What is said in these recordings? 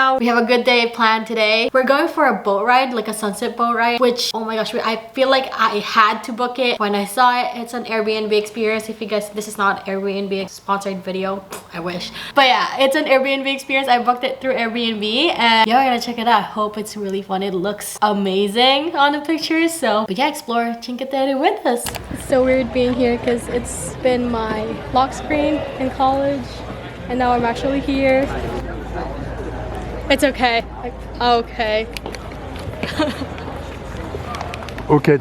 now. We have a good day planned today. We're going for a boat ride, like a sunset boat ride, which, oh my gosh, I feel like I had to book it when I saw it. It's an Airbnb experience. If you guys, this is not Airbnb sponsored video, I wish. But yeah, it's an Airbnb experience. I booked it through Airbnb and yeah, we're gonna check it out. I hope it's really fun. It looks amazing on the pictures. So, but yeah, explore Cinque Terre with us. It's so weird being here because it's been my lock screen in college and now I'm actually here. It's okay. Okay. Okay,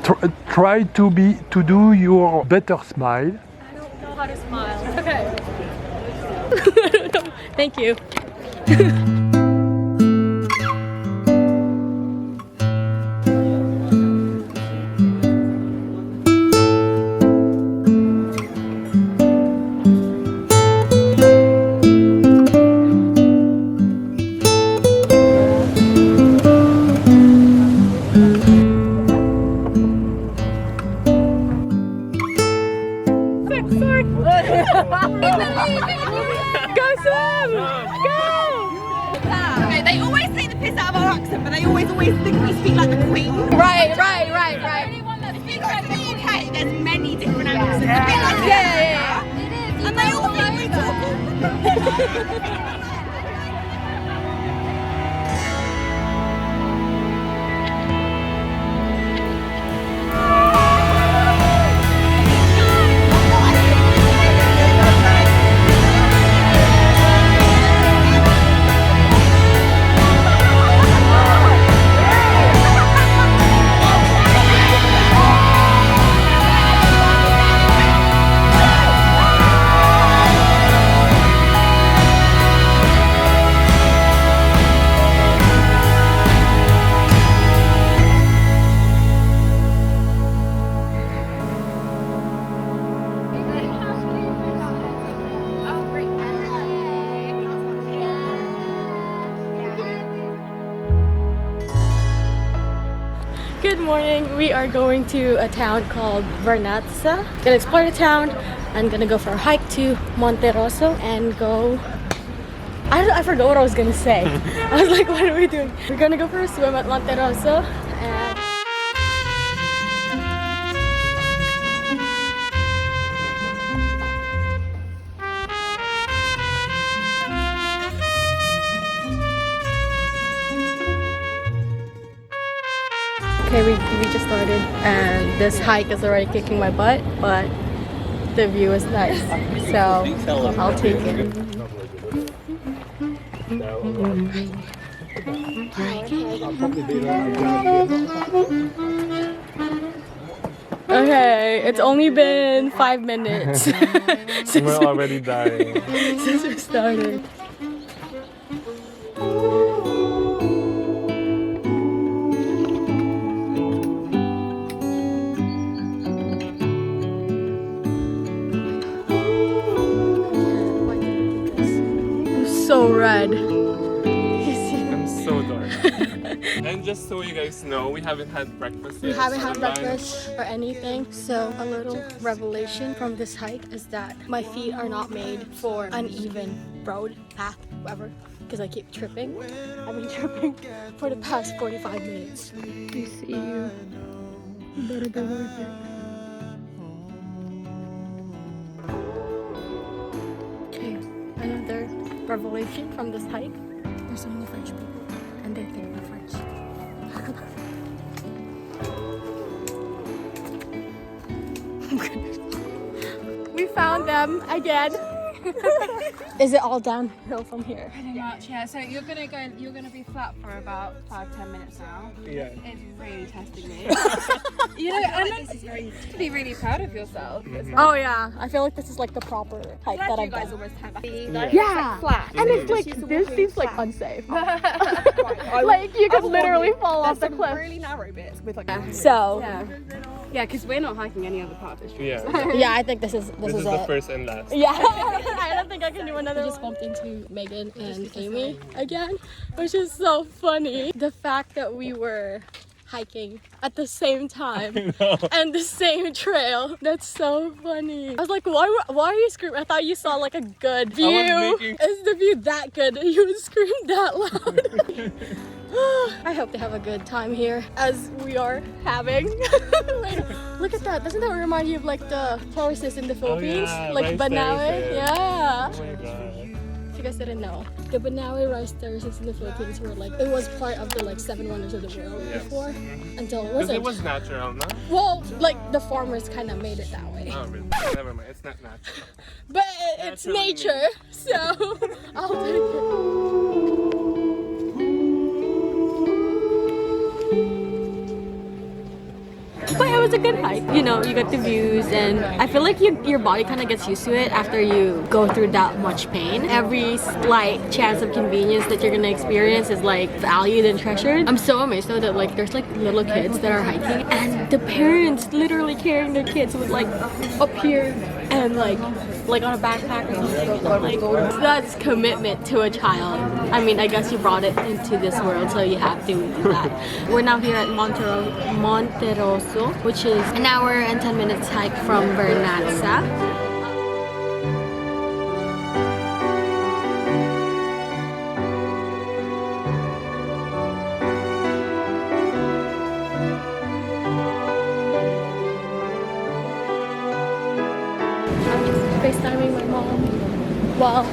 try to do your better smile. I don't know how to smile. Okay. Thank you. Go swim! Go! Okay, they always say the piss out of our accent, but they always think we speak like the Queen. Right. If you go to the UK, there's many different accents. Yeah. And they all think we talk. Good morning. We are going to a town called Vernazza. Gonna explore the town. I'm gonna go for a hike to Monterosso and go. I forgot what I was gonna say. I was like, what are we doing? We're gonna go for a swim at Monterosso and okay, we just started and this hike is already kicking my butt, but the view is nice, so I'll take it. Okay, it's only been 5 minutes since We're already dying. since we started. So red. I'm so dark. And just so you guys know, we haven't had breakfast yet. We haven't had breakfast or anything, so a little revelation from this hike is that my feet are not made for uneven road, path, whatever, because I keep tripping. I've been tripping for the past 45 minutes. You see you. Better be worth it. Okay, another revelation from this hike. There's only French people and they think we're French. We found them again. Is it all downhill from here? Pretty much, yeah. So you're gonna be flat for about 5-10 minutes now. Yeah. It's really testing me. You know, and this is very to be really proud of yourself. Oh yeah, I feel like this is like the proper hike that I've done. almost have Yeah, flat. and it's like this seems like unsafe. Like you could literally fall off the cliff. Really narrow bits with like. So Yeah, because we're not hiking any other part of the street. Yeah. yeah, I think this is This is the first and last. Yeah, I don't think I can do another. We just bumped into Megan and Amy again, which is so funny. The fact that we were hiking at the same time and the same trail. That's so funny. I was like, why are you screaming? I thought you saw like a good view. Is the view that good that you would scream that loud? hope they have a good time here as we are having. Like, look at that. Doesn't that remind you of like the terraces in the Philippines? yeah, Like rice Banawe? terraces. Yeah. Oh my god. If you guys didn't know, the Banawe rice terraces in the Philippines were like, it was part of the like 7 wonders of the world before. Until it Because wasn't. it was natural, no? Well, like the farmers kind of made it that way. Oh, really? Never mind. It's not natural. But it's Naturally nature, so I'll take it. But it was a good hike. You know, you got the views, and I feel like your body kind of gets used to it after you go through that much pain. Every slight chance of convenience that you're gonna experience is like valued and treasured. I'm so amazed though that like there's like little kids that are hiking, and the parents literally carrying their kids with like up here and like on a backpack or something. Like, that's commitment to a child. I mean, I guess you brought it into this world, so you have to do that. We're now here at Monterosso, which is an hour and 10 minutes hike from Vernazza. FaceTiming my mom while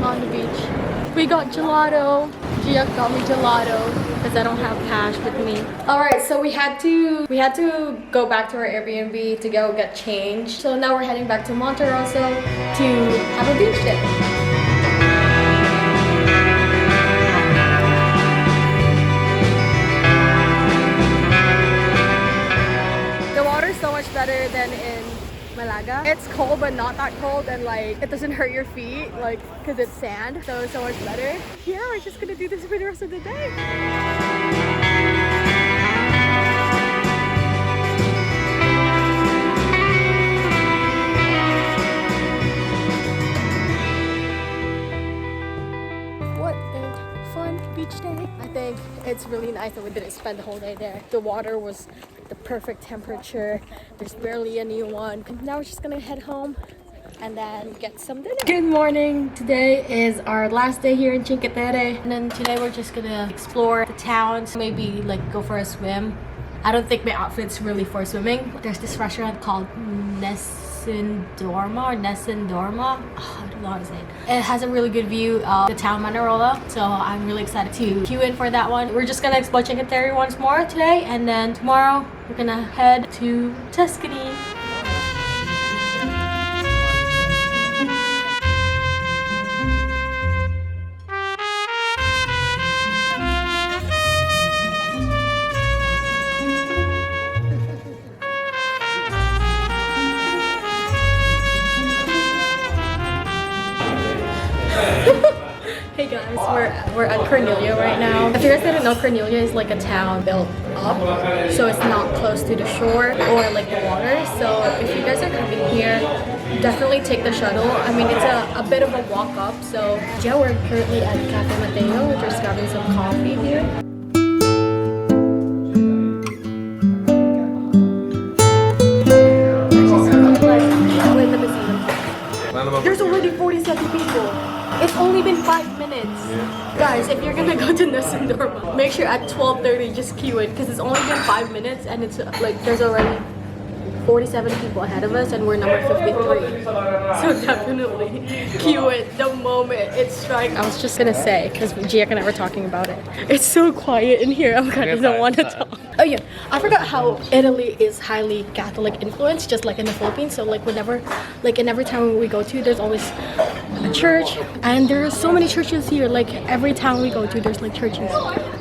on the beach. We got gelato. Gia got me gelato because I don't have cash with me. Alright, so we had to go back to our Airbnb to go get changed. So now we're heading back to Monterosso to have a beach day. The water's so much better than in Malaga. It's cold but not that cold, and like it doesn't hurt your feet like because it's sand, so it's so much better. Yeah, we're just gonna do this for the rest of the day. What a fun beach day. I think it's really nice that we didn't spend the whole day there. The water was the perfect temperature. There's barely anyone. Now we're just gonna head home and then get some dinner. Good morning. Today is our last day here in Cinque Terre. And then today we're just gonna explore the towns, maybe like go for a swim. I don't think my outfit's really for swimming. There's this restaurant called Nessendorma. Oh, I don't know how to say it. It has a really good view of the town Manarola, so I'm really excited to queue in for that one. We're just gonna explore Cinque Terre once more today, and then tomorrow we're gonna head to Tuscany. Hey guys, we're at Corniglia right now. If you guys didn't know, Corniglia is like a town built up, so it's not close to the shore or like the water. So if you guys are coming here, definitely take the shuttle. I mean, it's a bit of a walk up. So yeah, we're currently at Cafe Mateo. We're just grabbing some coffee here. There's already 47 people. It's only been 5 minutes. Yeah. Guys, if you're gonna go to Nessendorma, make sure at 12:30 just queue it, because it's only been 5 minutes and it's like there's already 47 people ahead of us and we're number 53. So definitely queue it the moment it strikes. I was just gonna say, because Gia and I were talking about it, it's so quiet in here, I kind of don't want to talk. Oh yeah, I forgot how Italy is highly Catholic influenced, just like in the Philippines. So like whenever, like in every town we go to, there's always a church, and there are so many churches here. Like every town we go to, there's like churches,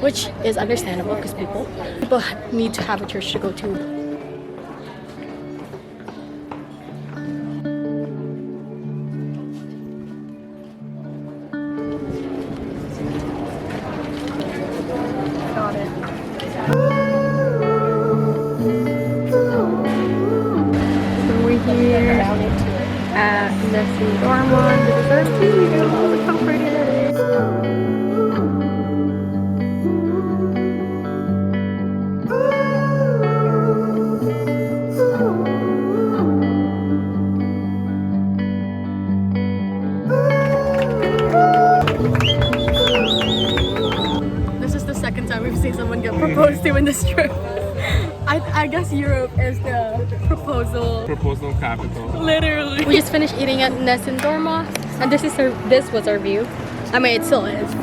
which is understandable because people need to have a church to go to. Got it. So we're here at Nessendorma. This is our studio. Look how pretty it is. This is the second time we've seen watching someone get proposed to in this trip. I guess Europe is the proposal capital. Literally. We just finished eating at Nessendorma, and this was our view. I mean, it still is.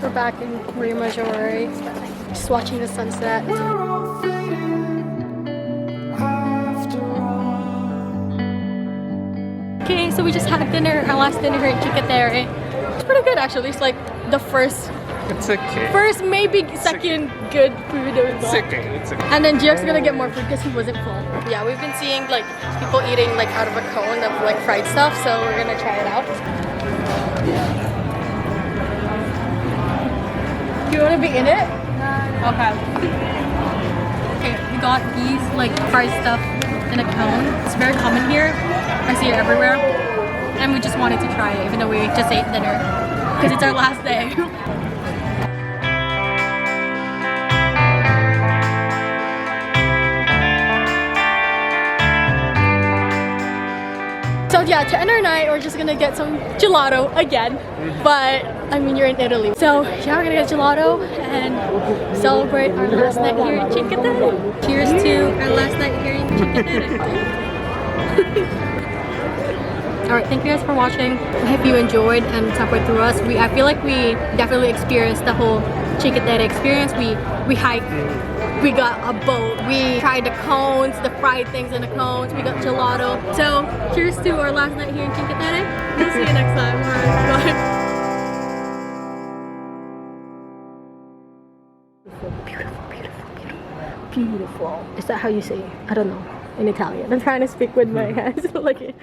We're back in Rio Maggiore, just watching the sunset. Okay, so we just had dinner, our last dinner here at Cinque Terre. It's pretty good actually. It's like the first, maybe second good food. It's okay. And then Gio's gonna get more food because he wasn't full. Yeah, we've been seeing like people eating like out of a cone of like fried stuff, so we're gonna try it out. Do you want to be in it? Okay. Okay, we got these like fried stuff in a cone. It's very common here. I see it everywhere. And we just wanted to try it even though we just ate dinner. Because it's our last day. So yeah, to end our night, we're just gonna get some gelato again. But I mean, you're in Italy. So yeah, we're gonna get gelato and celebrate our last night here in Cinque Terre. Cheers to our last night here in Cinque Terre. Alright, thank you guys for watching. I hope you enjoyed and suffered through us. I feel like we definitely experienced the whole Cinque Terre experience. We hiked, we got a boat, we tried the cones, the fried things in the cones, we got gelato. So cheers to our last night here in Cinque Terre. We'll see you next time. Alright, bye. Beautiful. Is that how you say it? I don't know. In Italian. I'm trying to speak with my hands. Like